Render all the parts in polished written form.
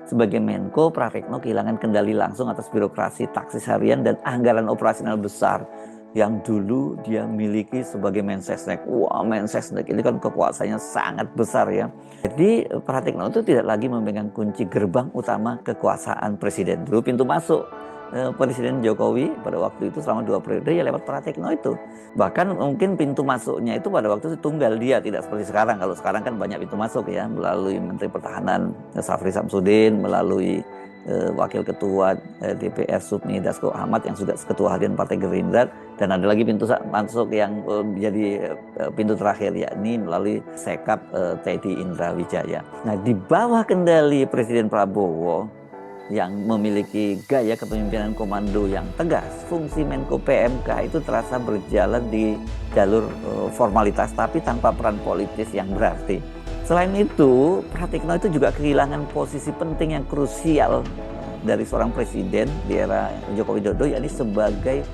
Sebagai Menko, Pratikno kehilangan kendali langsung atas birokrasi, taksis harian, dan anggaran operasional besar yang dulu dia miliki sebagai Mensesnek. Wah, Mensesnek ini kan kekuasaannya sangat besar ya. Jadi Pratikno itu tidak lagi memegang kunci gerbang utama kekuasaan presiden. Dulu pintu masuk Presiden Jokowi pada waktu itu selama 2 periode ya lewat Pratikno itu. Bahkan mungkin pintu masuknya itu pada waktu itu tunggal dia, tidak seperti sekarang. Kalau sekarang kan banyak pintu masuk ya, melalui Menteri Pertahanan Syafri Samsudin, melalui Wakil Ketua DPR Supmi Dasko Ahmad yang sudah Ketua Harian Partai Gerindra, dan ada lagi pintu masuk yang menjadi pintu terakhir, yakni melalui Sekap Teddy Indra Wijaya. Nah, di bawah kendali Presiden Prabowo yang memiliki gaya kepemimpinan komando yang tegas, fungsi Menko PMK itu terasa berjalan di jalur formalitas tapi tanpa peran politis yang berarti. Selain itu, Pratikno itu juga kehilangan posisi penting yang krusial dari seorang presiden di era Joko Widodo, yakni sebagai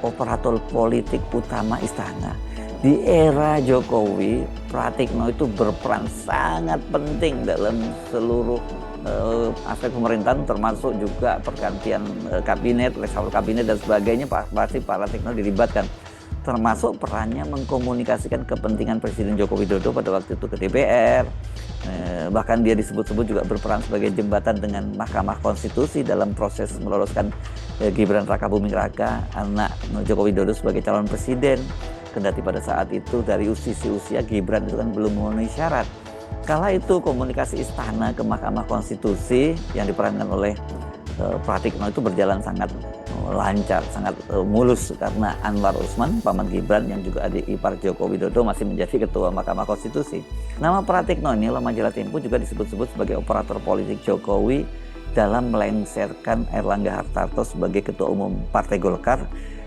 operator politik utama istana. Di era Jokowi, Pratikno itu berperan sangat penting dalam seluruh aspek pemerintahan, termasuk juga pergantian kabinet, reshuffle kabinet dan sebagainya. Pasti Pratikno dilibatkan, termasuk perannya mengkomunikasikan kepentingan Presiden Joko Widodo pada waktu itu ke DPR. Bahkan dia disebut-sebut juga berperan sebagai jembatan dengan Mahkamah Konstitusi dalam proses meloloskan Gibran Rakabuming Raka, anak Joko Widodo, sebagai calon presiden. Kendati pada saat itu dari sisi usia Gibran itu kan belum memenuhi syarat. Kala itu komunikasi istana ke Mahkamah Konstitusi yang diperankan oleh Pratikno itu berjalan sangat lancar, sangat mulus, karena Anwar Usman, paman Gibran yang juga adik ipar Joko Widodo, masih menjadi ketua Mahkamah Konstitusi. Nama Pratikno ini oleh majalah Tempo juga disebut-sebut sebagai operator politik Jokowi dalam melengsarkan Airlangga Hartarto sebagai ketua umum Partai Golkar,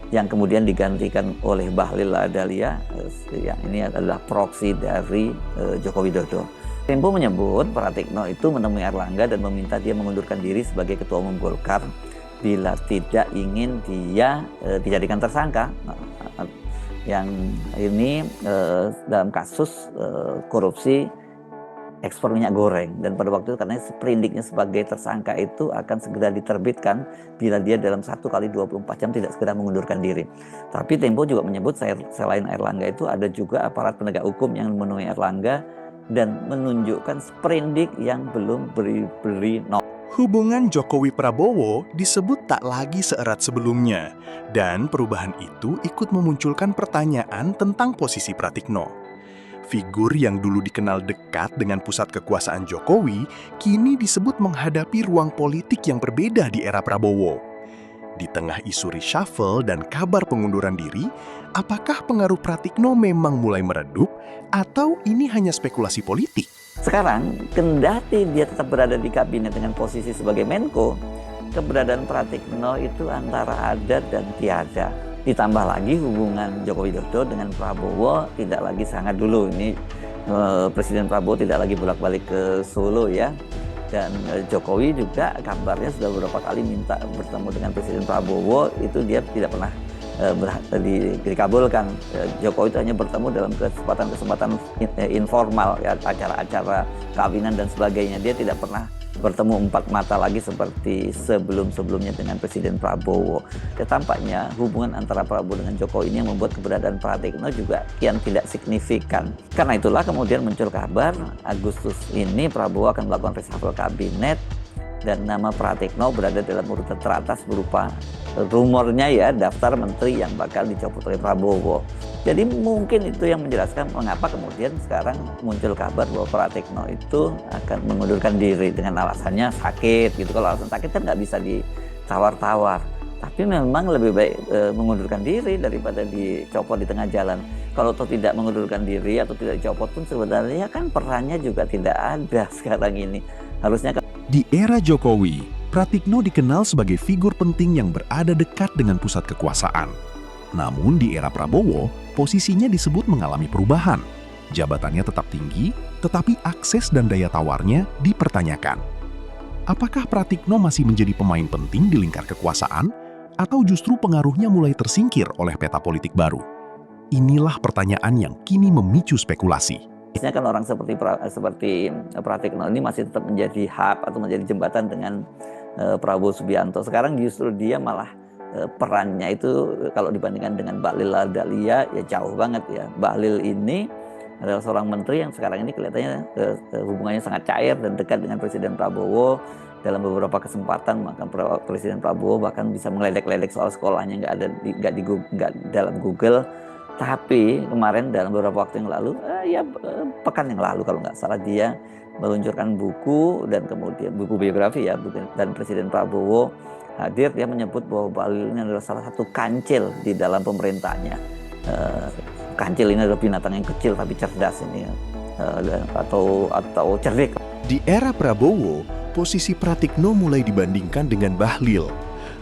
yang kemudian digantikan oleh Bahlil Lahadalia, yang ini adalah proksi dari Joko Widodo. Tempo menyebut Pratikno itu menemui Airlangga dan meminta dia mengundurkan diri sebagai ketua umum Golkar bila tidak ingin dia dijadikan tersangka. Yang ini dalam kasus korupsi ekspor minyak goreng, dan pada waktu itu karena sprindiknya sebagai tersangka itu akan segera diterbitkan bila dia dalam 1 kali 24 jam tidak segera mengundurkan diri. Tapi Tempo juga menyebut selain Airlangga itu ada juga aparat penegak hukum yang memenuhi Airlangga dan menunjukkan sprindik yang belum beri Hubungan Jokowi-Prabowo disebut tak lagi seerat sebelumnya, dan perubahan itu ikut memunculkan pertanyaan tentang posisi Pratikno. Figur yang dulu dikenal dekat dengan pusat kekuasaan Jokowi, kini disebut menghadapi ruang politik yang berbeda di era Prabowo. Di tengah isu reshuffle dan kabar pengunduran diri, apakah pengaruh Pratikno memang mulai meredup, atau ini hanya spekulasi politik? Sekarang, kendati dia tetap berada di kabinet dengan posisi sebagai Menko, keberadaan Pratikno itu antara ada dan tiada. Ditambah lagi hubungan Joko Widodo dengan Prabowo tidak lagi sangat dulu. Ini Presiden Prabowo tidak lagi bolak-balik ke Solo ya. Dan Jokowi juga kabarnya sudah beberapa kali minta bertemu dengan Presiden Prabowo, itu dia tidak pernah dikabulkan. Jokowi itu hanya bertemu dalam kesempatan-kesempatan informal ya, acara-acara kawinan dan sebagainya. Dia tidak pernah bertemu 4 mata lagi seperti sebelum-sebelumnya dengan Presiden Prabowo. Ya, tampaknya hubungan antara Prabowo dengan Jokowi ini yang membuat keberadaan Pratikno juga kian tidak signifikan. Karena itulah kemudian muncul kabar Agustus ini Prabowo akan melakukan reshuffle kabinet dan nama Pratikno berada dalam urutan teratas berupa rumornya ya daftar menteri yang bakal dicopot oleh Prabowo. Jadi mungkin itu yang menjelaskan mengapa kemudian sekarang muncul kabar bahwa Pratikno itu akan mengundurkan diri dengan alasannya sakit gitu. Kalau alasan sakit kan nggak bisa ditawar-tawar. Tapi memang lebih baik mengundurkan diri daripada dicopot di tengah jalan. Kalau toh tidak mengundurkan diri atau tidak dicopot pun sebenarnya kan perannya juga tidak ada sekarang ini. Harusnya di era Jokowi, Pratikno dikenal sebagai figur penting yang berada dekat dengan pusat kekuasaan. Namun di era Prabowo, posisinya disebut mengalami perubahan. Jabatannya tetap tinggi, tetapi akses dan daya tawarnya dipertanyakan. Apakah Pratikno masih menjadi pemain penting di lingkar kekuasaan, atau justru pengaruhnya mulai tersingkir oleh peta politik baru? Inilah pertanyaan yang kini memicu spekulasi. Biasanya kan orang seperti Pratikno ini masih tetap menjadi hub atau menjadi jembatan dengan Prabowo Subianto. Sekarang justru dia malah perannya itu kalau dibandingkan dengan Bahlil Lahadalia ya jauh banget ya. Bahlil ini adalah seorang menteri yang sekarang ini kelihatannya hubungannya sangat cair dan dekat dengan Presiden Prabowo. Dalam beberapa kesempatan maka Presiden Prabowo bahkan bisa meledek-ledek soal sekolahnya nggak dalam Google. Tapi kemarin dalam beberapa waktu yang lalu, pekan yang lalu kalau nggak salah, dia meluncurkan buku dan kemudian buku biografi ya, dan Presiden Prabowo hadir. Dia menyebut bahwa Bahlil ini adalah salah satu kancil di dalam pemerintahnya. Kancil ini adalah binatang yang kecil tapi cerdas ini ya, atau cerdik. Di era Prabowo, posisi Pratikno mulai dibandingkan dengan Bahlil.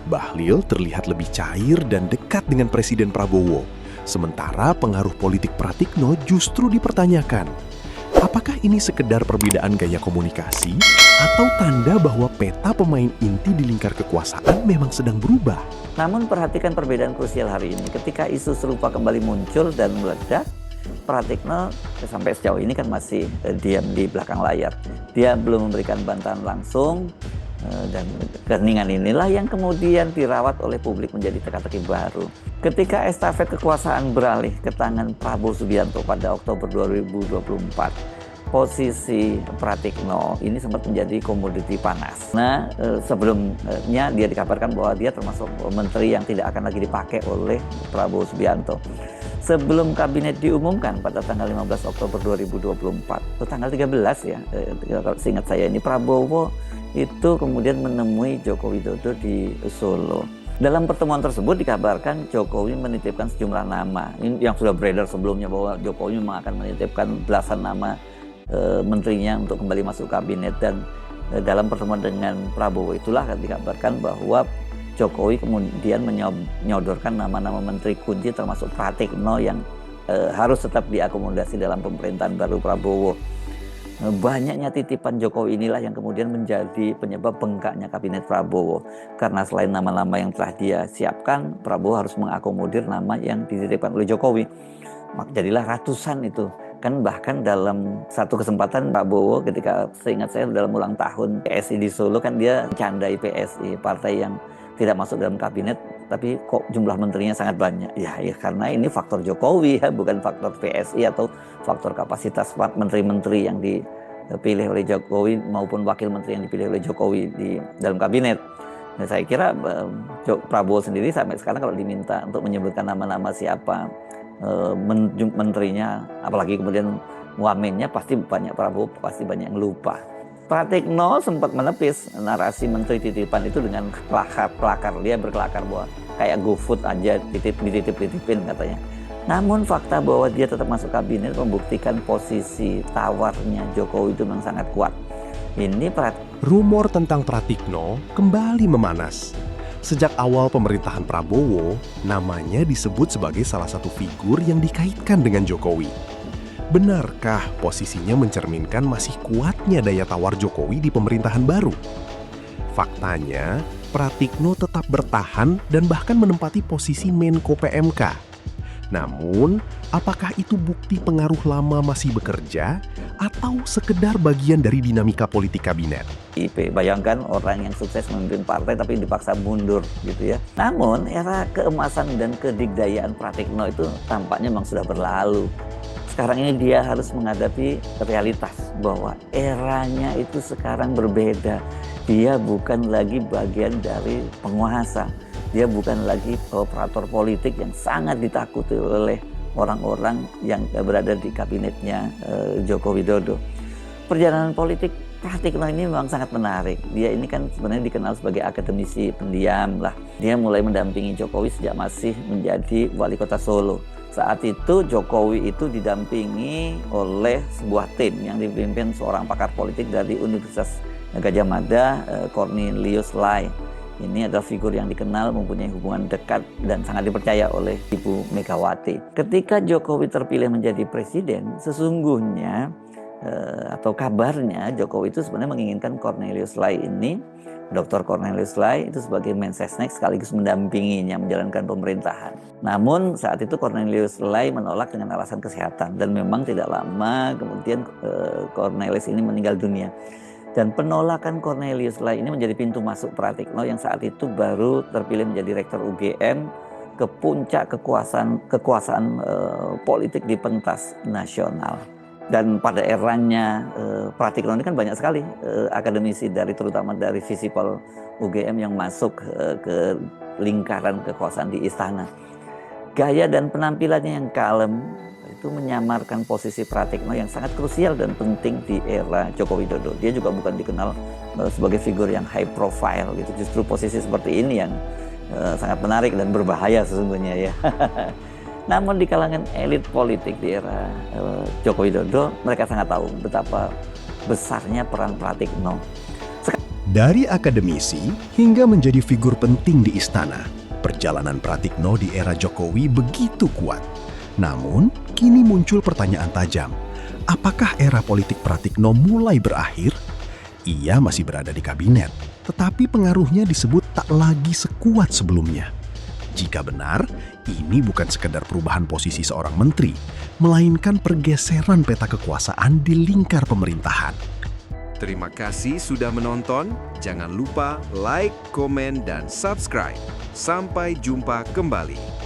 Bahlil terlihat lebih cair dan dekat dengan Presiden Prabowo. Sementara pengaruh politik Pratikno justru dipertanyakan. Apakah ini sekedar perbedaan gaya komunikasi atau tanda bahwa peta pemain inti di lingkar kekuasaan memang sedang berubah? Namun perhatikan perbedaan krusial hari ini. Ketika isu serupa kembali muncul dan meledak, Pratikno sampai sejauh ini kan masih diam di belakang layar. Dia belum memberikan bantahan langsung, dan keheningan inilah yang kemudian dirawat oleh publik menjadi teka-teki baru. Ketika estafet kekuasaan beralih ke tangan Prabowo Subianto pada Oktober 2024, posisi Pratikno ini sempat menjadi komoditi panas. Nah, sebelumnya dia dikabarkan bahwa dia termasuk menteri yang tidak akan lagi dipakai oleh Prabowo Subianto. Sebelum kabinet diumumkan pada tanggal 15 Oktober 2024, atau tanggal 13 ya, kalau seingat saya ini, Prabowo itu kemudian menemui Joko Widodo di Solo. Dalam pertemuan tersebut dikabarkan Jokowi menitipkan sejumlah nama. Ini yang sudah beredar sebelumnya bahwa Jokowi memang akan menitipkan belasan nama menterinya untuk kembali masuk kabinet. Dan dalam pertemuan dengan Prabowo itulah dikabarkan bahwa Jokowi kemudian menyodorkan nama-nama menteri kunci termasuk Pratikno yang harus tetap diakomodasi dalam pemerintahan baru Prabowo. Banyaknya titipan Jokowi inilah yang kemudian menjadi penyebab bengkaknya kabinet Prabowo. Karena selain nama-nama yang telah dia siapkan, Prabowo harus mengakomodir nama yang dititipkan oleh Jokowi. Maka jadilah ratusan itu. Kan bahkan dalam satu kesempatan Prabowo ketika seingat saya dalam ulang tahun PSI di Solo kan dia candai PSI, partai yang tidak masuk dalam kabinet, tapi kok jumlah menterinya sangat banyak. Ya karena ini faktor Jokowi ya, bukan faktor PSI atau faktor kapasitas menteri-menteri yang dipilih oleh Jokowi maupun wakil menteri yang dipilih oleh Jokowi di dalam kabinet. Nah, saya kira Prabowo sendiri sampai sekarang kalau diminta untuk menyebutkan nama-nama siapa menterinya, apalagi kemudian wamennya, pasti banyak Prabowo pasti banyak yang lupa. Pratikno sempat menepis narasi menteri titipan itu dengan kelakar. Dia berkelakar bahwa kayak GoFood aja dititipin katanya. Namun fakta bahwa dia tetap masuk kabinet membuktikan posisi tawarnya Jokowi itu memang sangat kuat. Rumor tentang Pratikno kembali memanas. Sejak awal pemerintahan Prabowo, namanya disebut sebagai salah satu figur yang dikaitkan dengan Jokowi. Benarkah posisinya mencerminkan masih kuatnya daya tawar Jokowi di pemerintahan baru? Faktanya, Pratikno tetap bertahan dan bahkan menempati posisi Menko PMK. Namun, apakah itu bukti pengaruh lama masih bekerja atau sekedar bagian dari dinamika politik kabinet? Bayangkan orang yang sukses memimpin partai tapi dipaksa mundur gitu ya. Namun, era keemasan dan kedigdayaan Pratikno itu tampaknya memang sudah berlalu. Sekarang ini dia harus menghadapi realitas bahwa eranya itu sekarang berbeda. Dia bukan lagi bagian dari penguasa. Dia bukan lagi operator politik yang sangat ditakuti oleh orang-orang yang berada di kabinetnya Joko Widodo. Perjalanan politik Pratikno ini memang sangat menarik. Dia ini kan sebenarnya dikenal sebagai akademisi pendiam lah. Dia mulai mendampingi Jokowi sejak masih menjadi wali kota Solo. Saat itu Jokowi itu didampingi oleh sebuah tim yang dipimpin seorang pakar politik dari Universitas Gadjah Mada, Cornelius Lai. Ini adalah figur yang dikenal mempunyai hubungan dekat dan sangat dipercaya oleh Ibu Megawati. Ketika Jokowi terpilih menjadi presiden, sesungguhnya atau kabarnya Jokowi itu sebenarnya menginginkan Cornelius Lai ini, Dr. Cornelius Lai itu sebagai Mensesnek sekaligus mendampinginya menjalankan pemerintahan. Namun saat itu Cornelius Lai menolak dengan alasan kesehatan dan memang tidak lama kemudian Cornelius ini meninggal dunia. Dan penolakan Cornelius Lai ini menjadi pintu masuk Pratikno yang saat itu baru terpilih menjadi rektor UGM ke puncak kekuasaan politik di pentas nasional. Dan pada eranya Pratikno ini kan banyak sekali akademisi terutama dari Visipol UGM yang masuk ke lingkaran kekuasaan di istana. Gaya dan penampilannya yang kalem itu menyamarkan posisi Pratikno yang sangat krusial dan penting di era Joko Widodo. Dia juga bukan dikenal sebagai figur yang high profile gitu. Justru posisi seperti ini yang sangat menarik dan berbahaya sesungguhnya ya. Namun di kalangan elit politik di era Joko Widodo, mereka sangat tahu betapa besarnya peran Pratikno. Dari akademisi hingga menjadi figur penting di istana, perjalanan Pratikno di era Jokowi begitu kuat. Namun, kini muncul pertanyaan tajam. Apakah era politik Pratikno mulai berakhir? Ia masih berada di kabinet, tetapi pengaruhnya disebut tak lagi sekuat sebelumnya. Jika benar, ini bukan sekedar perubahan posisi seorang menteri, melainkan pergeseran peta kekuasaan di lingkar pemerintahan. Terima kasih sudah menonton. Jangan lupa like, komen, dan subscribe. Sampai jumpa kembali.